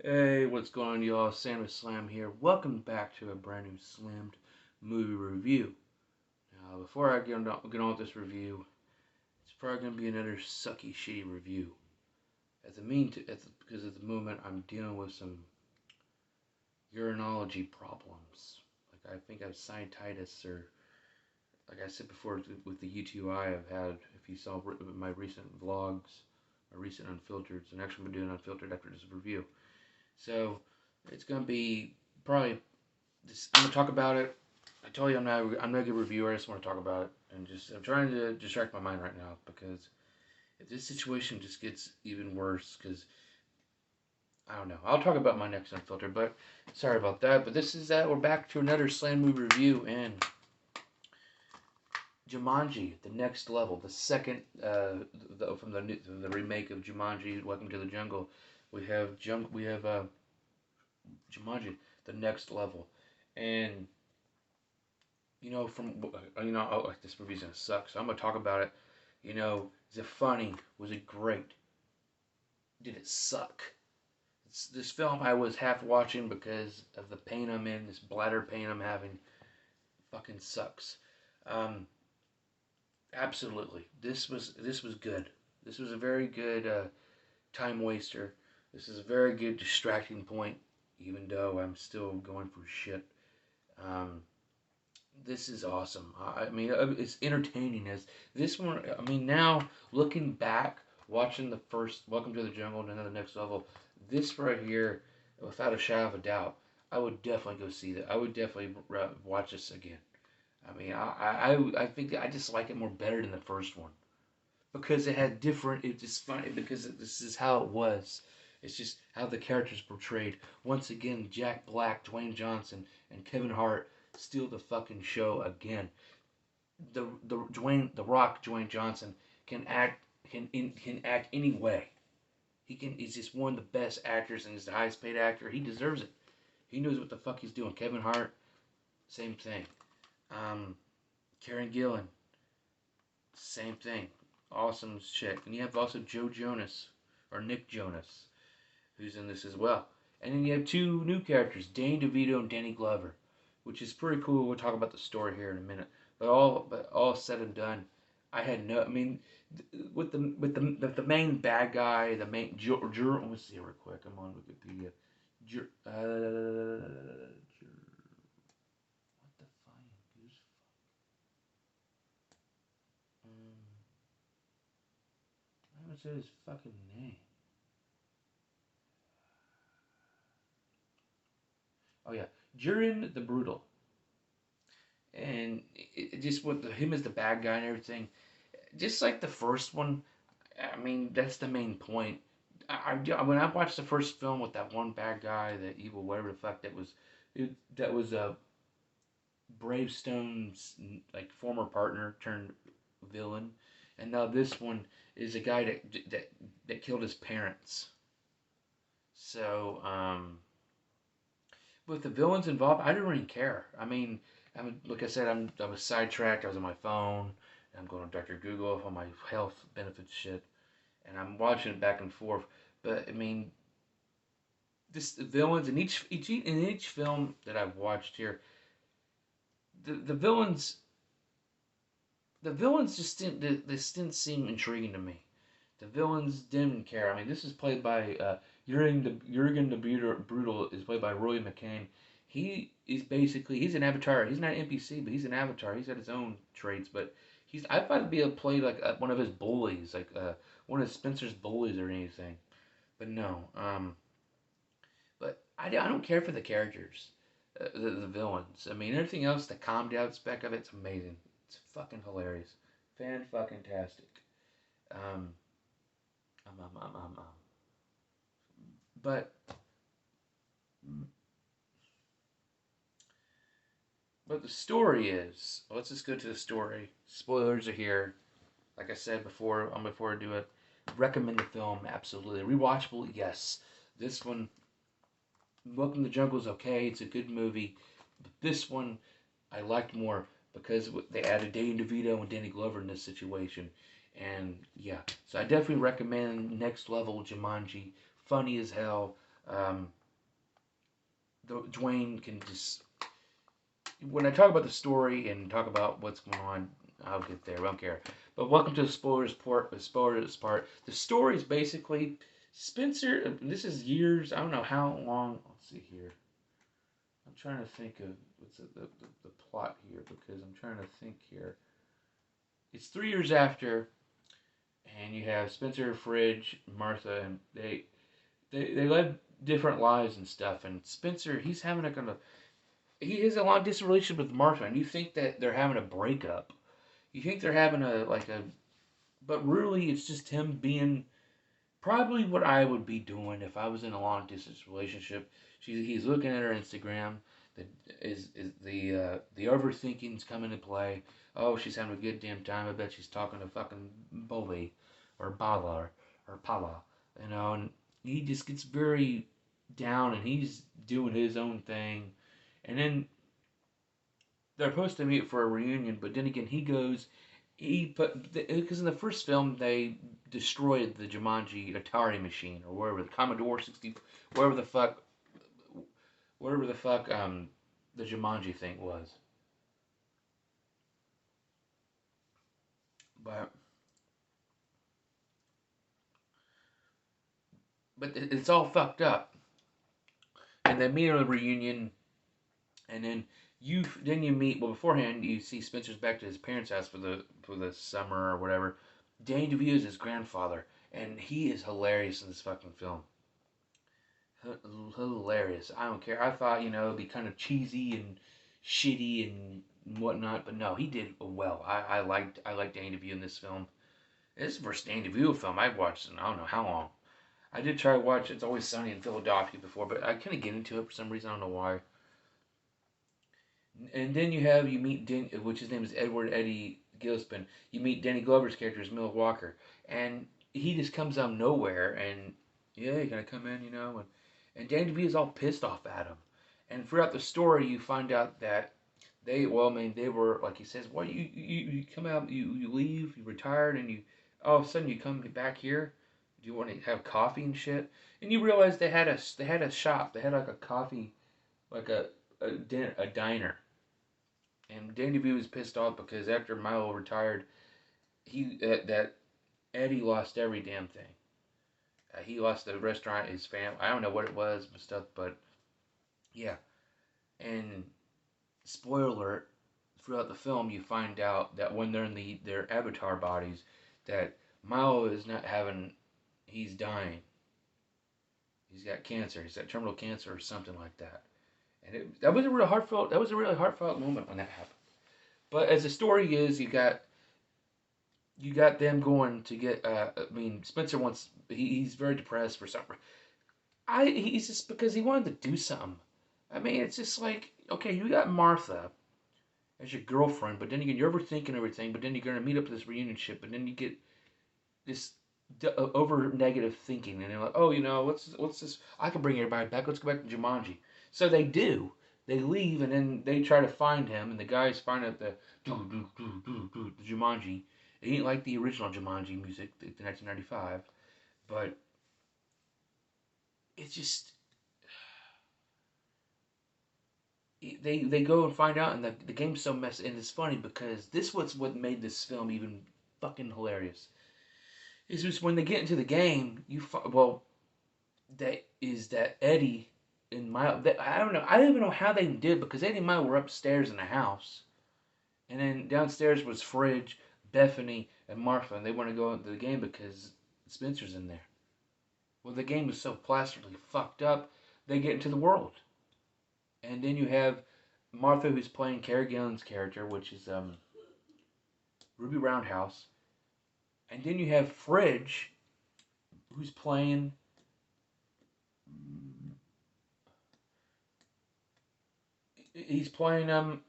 Hey, what's going on, y'all? Santa Slam here. Welcome back to a brand new Slammed movie review. Now, before I get on with this review, it's probably going to be another sucky, shitty review. Because at the moment I'm dealing with some urinology problems. Like I think I have sinusitis, or like I said before with the UTI I've had. If you saw my recent vlogs, my recent unfiltered, and actually I'm doing unfiltered after this review. So it's gonna be probably this. I'm gonna talk about it. I told you I'm not a good reviewer. I just want to talk about it and I'm trying to distract my mind right now because if this situation just gets even worse, because I don't know. I'll talk about my next unfiltered, but sorry about that. But this is that we're back to another Slam movie review and Jumanji, the next level, the second from the remake of Jumanji, Welcome to the Jungle. We have Jumanji, the next level, and this movie's gonna suck, so I'm gonna talk about it. Is it funny? Was it great? Did it suck? This film I was half watching because of the pain I'm in, this bladder pain I'm having. Fucking sucks. Um, Absolutely. This was good. This was a very good time waster. This is a very good distracting point, even though I'm still going through shit. Um, this is awesome. I mean, it's entertaining as this one. I mean, now looking back, watching the first Welcome to the Jungle and then the next level, this right here, without a shadow of a doubt, I would definitely go see that. I would definitely watch this again. I mean, I think I just like it more better than the first one because it had different. It's just funny because this is how it was. It's just how the characters portrayed. Once again, Jack Black, Dwayne Johnson, and Kevin Hart steal the fucking show again. The Rock, Dwayne Johnson can act any way. He's just one of the best actors and he's the highest paid actor. He deserves it. He knows what the fuck he's doing. Kevin Hart, same thing. Um, Karen Gillan, same thing. Awesome shit. And you have also Joe Jonas or Nick Jonas, who's in this as well. And then you have two new characters, Danny DeVito and Danny Glover, which is pretty cool. We'll talk about the story here in a minute. But all said and done, I had no. I mean, with the main bad guy, the main let me see real quick. I'm on Wikipedia. What the fine goose I haven't said his fucking name. Oh yeah, Jurin the Brutal, and it just with him as the bad guy and everything, just like the first one. I mean, that's the main point. When I watched the first film with that one bad guy, that evil whatever the fuck that was Bravestone's like former partner turned villain, and now this one is a guy that killed his parents. So with the villains involved, I didn't really care. Like I said, I was sidetracked. I was on my phone. And I'm going to Dr. Google on my health benefits shit, and I'm watching it back and forth. But I mean, this the villains in each film that I've watched here, the villains just didn't seem intriguing to me. The villains didn't care. I mean, this is played by Jurgen the Brutal is played by Rory McCann. He's an avatar. He's not an NPC, but he's an avatar. He's got his own traits, but I thought it'd be a play like one of his bullies, like one of Spencer's bullies or anything. But no. But I don't care for the characters, the villains. I mean, everything else, the calmed out spec of it's amazing. It's fucking hilarious, fan fucking tastic. Um, um, um, um, um, um. But the story is. Let's just go to the story. Spoilers are here. Like I said before I do it, recommend the film absolutely. Rewatchable, yes. This one, Welcome to the Jungle is okay. It's a good movie. But this one, I liked more because they added Danny DeVito and Danny Glover in this situation. And yeah, so I definitely recommend Next Level Jumanji. Funny as hell. Um, Dwayne can just, when I talk about the story and talk about what's going on, I'll get there. I don't care. But welcome to the spoilers part. The spoilers part. The story is basically Spencer. This is years. I don't know how long. Let's see here. I'm trying to think of what's the plot here because I'm trying to think here. It's 3 years after, and you have Spencer, Fridge, Martha, and they led different lives and stuff. And Spencer, he has a long distance relationship with Martha, and you think that they're having a breakup. You think they're having but really it's just him being probably what I would be doing if I was in a long distance relationship. He's looking at her Instagram. The is the overthinking's coming into play. Oh, she's having a good damn time. I bet she's talking to fucking Boli or Bala or Pala, and he just gets very down and he's doing his own thing. And then they're supposed to meet for a reunion, but then again, because in the first film they destroyed the Jumanji Atari machine or wherever the Commodore 60, wherever the fuck, wherever the fuck the Jumanji thing was. But it's all fucked up. And they meet at a reunion, and then you meet. Well, beforehand you see Spencer's back to his parents' house for the summer or whatever. Danny DeVito is his grandfather, and he is hilarious in this fucking film. Hilarious. I don't care. I thought it'd be kind of cheesy and shitty and whatnot, but no, he did well. I liked Danny DeVito in this film. This is the first Danny DeVito film I've watched in I don't know how long. I did try to watch It's Always Sunny in Philadelphia before, but I couldn't get into it for some reason. I don't know why. And then you meet which his name is Edward Eddie Gillespie. You meet Danny Glover's character is Miller Walker, and he just comes out of nowhere, and yeah, you're gonna come in, and Danny DeVito is all pissed off at him. And throughout the story, you find out that they were like he says, "What you come out, you leave, you retired, and you all of a sudden you come back here. Do you want to have coffee and shit?" And you realize they had a shop, they had like a coffee, like a diner. And Danny DeVito was pissed off because after Milo retired, that Eddie lost every damn thing. He lost the restaurant, his family. I don't know what it was, but stuff. But yeah, and spoiler alert: throughout the film, you find out that when they're in their avatar bodies, that Milo is not having. He's dying. He's got cancer. He's got terminal cancer or something like that. And that was a real heartfelt. That was a really heartfelt moment when that happened. But as the story is, you got them going to get. I mean, Spencer wants. He's very depressed for something. He's just because he wanted to do something. I mean, it's just like okay, you got Martha as your girlfriend, but then again, you're overthinking everything. But then you're gonna meet up to this reunion ship, but then you get this over negative thinking, and they're like, oh, what's this? I can bring everybody back. Let's go back to Jumanji. So they do. They leave, and then they try to find him, and the guys find out the Jumanji. It ain't like the original Jumanji music, the 1995, but it's just they go and find out, and the game's so messy, and it's funny because this was what made this film even fucking hilarious. Is just when they get into the game, that Eddie and Mile. I don't know. I don't even know how they did because Eddie and Mile were upstairs in the house, and then downstairs was Fridge, Bethany, and Martha, and they want to go into the game because Spencer's in there. Well, the game is so plasterly fucked up, they get into the world, and then you have Martha, who's playing Carrie Gillan's character, which is Ruby Roundhouse, and then you have Fridge, who's playing. He's playing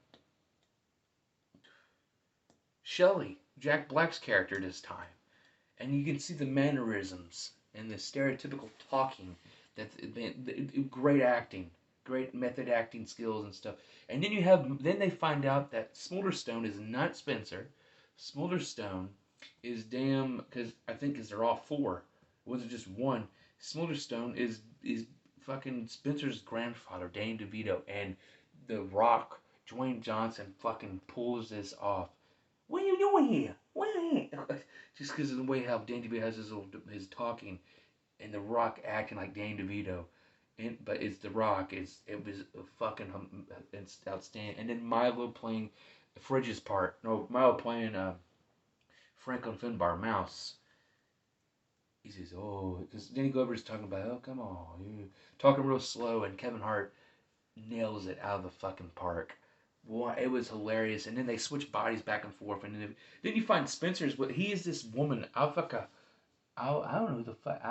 Shelley, Jack Black's character this time, and you can see the mannerisms and the stereotypical talking. Great acting, great method acting skills and stuff. And then they find out that Smolderstone is not Spencer. Smolderstone is damn because I think because they're all four. It wasn't just one. Smolderstone is fucking Spencer's grandfather, Danny DeVito, and The Rock, Dwayne Johnson, fucking pulls this off. What are you doing here? What? Just because of the way how Danny DeVito has his talking, and The Rock acting like Danny DeVito. But it's The Rock. It was fucking it's outstanding. And then Milo playing Fridge's part. No, Milo playing Franklin Finbar Mouse. He says, "Oh," because Danny Glover's talking about, "Oh, come on, you talking real slow," and Kevin Hart nails it out of the fucking park. Boy, it was hilarious. And then they switch bodies back and forth, and then you find Spencer's. What he is this woman, Alfaka. I don't know who the fuck.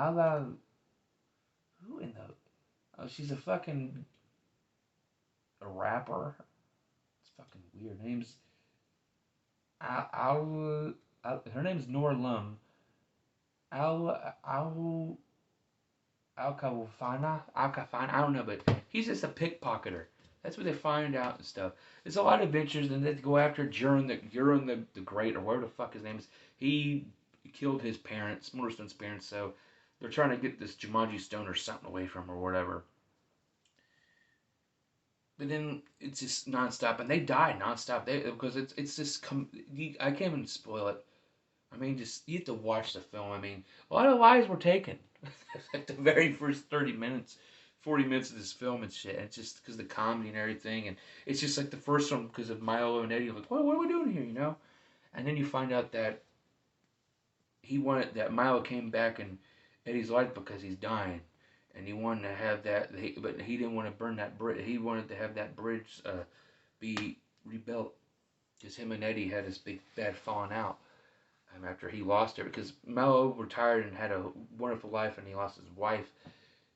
Who in the? Oh, she's a fucking a rapper. It's fucking weird. Her name's Nora Lum. Al Awkwafina. I don't know, but he's just a pickpocketer. That's what they find out and stuff. There's a lot of adventures, and they go after Gillan the Great, or whatever the fuck his name is. He killed his parents, Morrison's parents, so they're trying to get this Jumanji stone or something away from him or whatever. But then it's just nonstop, and they die nonstop. Because it's just I can't even spoil it. I mean, just you have to watch the film. I mean, a lot of lives were taken. Like the very first 30 minutes, 40 minutes of this film and shit. And it's just because of the comedy and everything, and it's just like the first one because of Milo and Eddie. Like, what are we doing here? You know? And then you find out that Milo came back in Eddie's life because he's dying, and he wanted to have that. But he didn't want to burn that bridge. He wanted to have that bridge be rebuilt because him and Eddie had this big bad falling out. After he lost her, because Milo retired and had a wonderful life, and he lost his wife,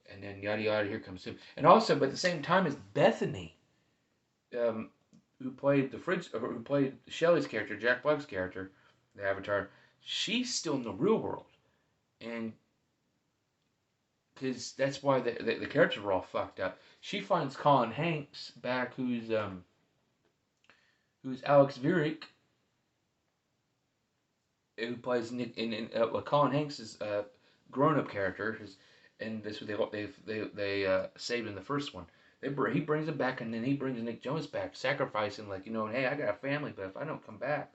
and then yada yada. Here comes him, and also, but at the same time, is Bethany, who played who played Shelley's character, Jack Black's character, the Avatar. She's still in the real world, and because that's why the characters were all fucked up. She finds Colin Hanks back, who's Alex Vierick, who plays Nick, and Colin Hanks' grown-up character, and this what they saved in the first one. He brings him back, and then he brings Nick Jonas back, sacrificing, like, hey, I got a family, but if I don't come back,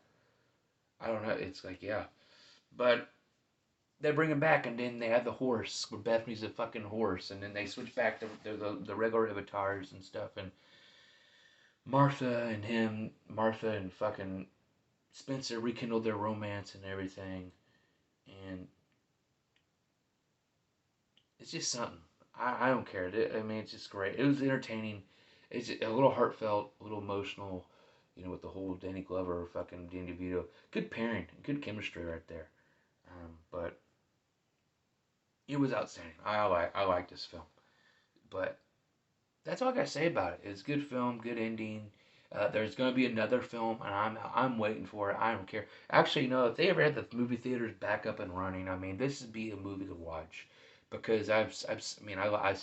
I don't know. It's like, yeah, but they bring him back, and then they have the horse, where Bethany's a fucking horse, and then they switch back to the regular avatars and stuff, and Martha and fucking Spencer rekindled their romance and everything, and it's just something. I don't care. I mean, it's just great. It was entertaining. It's a little heartfelt, a little emotional, with the whole Danny Glover, fucking Danny DeVito. Good pairing, good chemistry right there. But it was outstanding. I like this film. But that's all I gotta say about it. It's a good film, good ending. There's gonna be another film, and I'm waiting for it. I don't care. Actually, if they ever had the movie theaters back up and running, I mean, this would be a movie to watch, because I've seen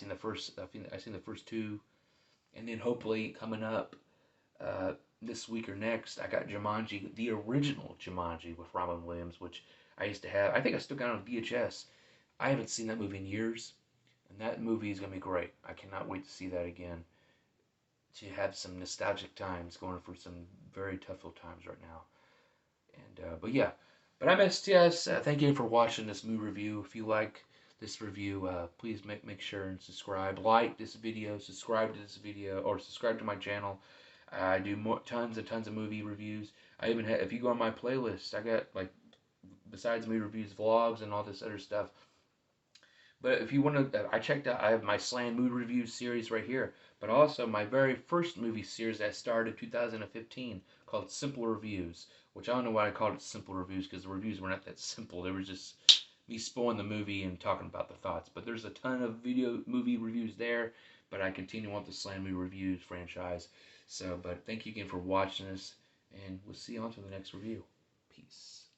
the first I've seen the first two, and then hopefully coming up this week or next, I got Jumanji, the original Jumanji with Robin Williams, which I used to have. I think I still got it on VHS. I haven't seen that movie in years, and that movie is gonna be great. I cannot wait to see that again. To have some nostalgic times, going through some very tough times right now. And but yeah, but I'm STS. Thank you for watching this movie review. If you like this review, please make sure and subscribe, like this video, subscribe to this video, or subscribe to my channel. I do tons of movie reviews. I even have, if you go on my playlist, I got, like, besides movie reviews, vlogs and all this other stuff. But if you want to, I have my Slam Movie Review series right here. But also my very first movie series that started in 2015 called Simple Reviews. Which I don't know why I called it Simple Reviews, because the reviews were not that simple. They were just me spoiling the movie and talking about the thoughts. But there's a ton of movie reviews there. But I continue on the Slam Movie Reviews franchise. So, but thank you again for watching this. And we'll see you on to the next review. Peace.